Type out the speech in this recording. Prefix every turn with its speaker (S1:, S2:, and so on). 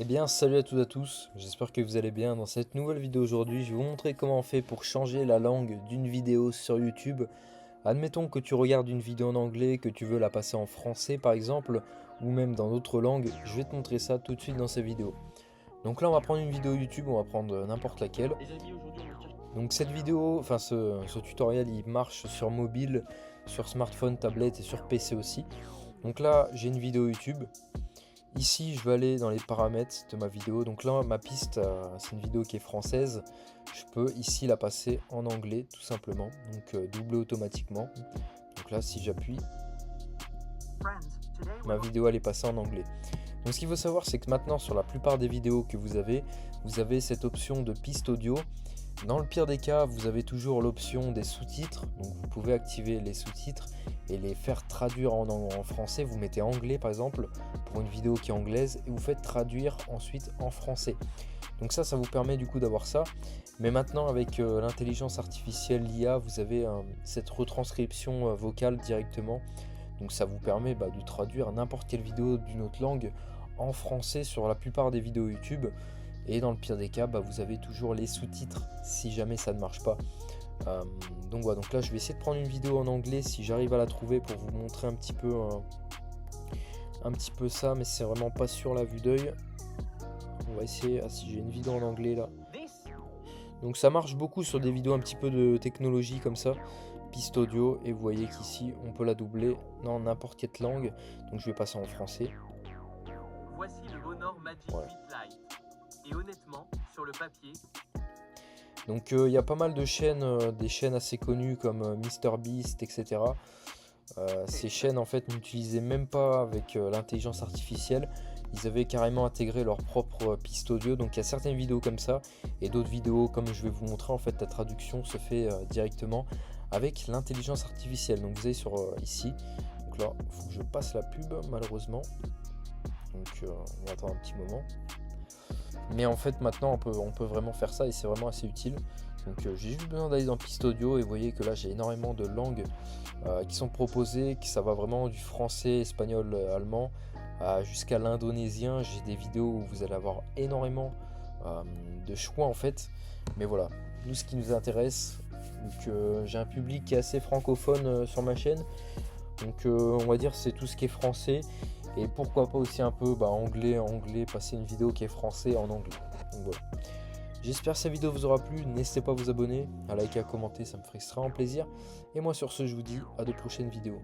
S1: Eh bien salut à toutes et à tous, j'espère que vous allez bien. Dans cette nouvelle vidéo aujourd'hui, je vais vous montrer comment on fait pour changer la langue d'une vidéo sur YouTube. Admettons que tu regardes une vidéo en anglais, que tu veux la passer en français par exemple, ou même dans d'autres langues, je vais te montrer ça tout de suite dans cette vidéo. Donc là on va prendre une vidéo YouTube, on va prendre n'importe laquelle. Donc cette vidéo, enfin ce tutoriel il marche sur mobile, sur smartphone, tablette et sur PC aussi. Donc là j'ai une vidéo YouTube. Ici, je vais aller dans les paramètres de ma vidéo. Donc là, ma piste, c'est une vidéo qui est française. Je peux ici la passer en anglais, tout simplement. Donc doubler automatiquement. Donc là, si j'appuie, ma vidéo elle est passée en anglais. Donc ce qu'il faut savoir, c'est que maintenant, sur la plupart des vidéos que vous avez cette option de piste audio. Dans le pire des cas, vous avez toujours l'option des sous-titres. Donc vous pouvez activer les sous-titres et les faire traduire en français. Vous mettez anglais par exemple pour une vidéo qui est anglaise et vous faites traduire ensuite en français. Donc ça vous permet du coup d'avoir ça. Mais maintenant avec l'intelligence artificielle, l'IA, vous avez cette retranscription vocale directement. Donc ça vous permet de traduire n'importe quelle vidéo d'une autre langue en français sur la plupart des vidéos YouTube. Et dans le pire des cas, vous avez toujours les sous-titres si jamais ça ne marche pas. Donc voilà, donc là je vais essayer de prendre une vidéo en anglais si j'arrive à la trouver pour vous montrer un petit peu ça, mais c'est vraiment pas sur la vue d'œil. On va essayer, si j'ai une vidéo en anglais là. Donc ça marche beaucoup sur des vidéos un petit peu de technologie comme ça, piste audio, et vous voyez qu'ici on peut la doubler dans n'importe quelle langue. Donc je vais passer en français.
S2: Voici le Honor Magic 8 Lite. Et honnêtement, sur le papier...
S1: Donc il y a pas mal de chaînes, des chaînes assez connues comme MrBeast, etc. Ces chaînes en fait n'utilisaient même pas avec l'intelligence artificielle. Ils avaient carrément intégré leur propre piste audio. Donc il y a certaines vidéos comme ça et d'autres vidéos comme je vais vous montrer. En fait la traduction se fait directement avec l'intelligence artificielle. Donc vous allez sur ici. Donc là il faut que je passe la pub malheureusement. Donc on va attendre un petit moment. Mais en fait maintenant on peut vraiment faire ça et c'est vraiment assez utile. Donc j'ai juste besoin d'aller dans piste audio et vous voyez que là j'ai énormément de langues qui sont proposées, que ça va vraiment du français, espagnol, allemand jusqu'à l'indonésien. J'ai des vidéos où vous allez avoir énormément de choix en fait. Mais voilà, nous ce qui nous intéresse, donc j'ai un public qui est assez francophone sur ma chaîne. Donc on va dire c'est tout ce qui est français. Et pourquoi pas aussi un peu anglais, passer une vidéo qui est français en anglais. Donc voilà. J'espère que cette vidéo vous aura plu. N'hésitez pas à vous abonner, à liker, à commenter, ça me ferait extrêmement plaisir. Et moi sur ce, je vous dis à de prochaines vidéos.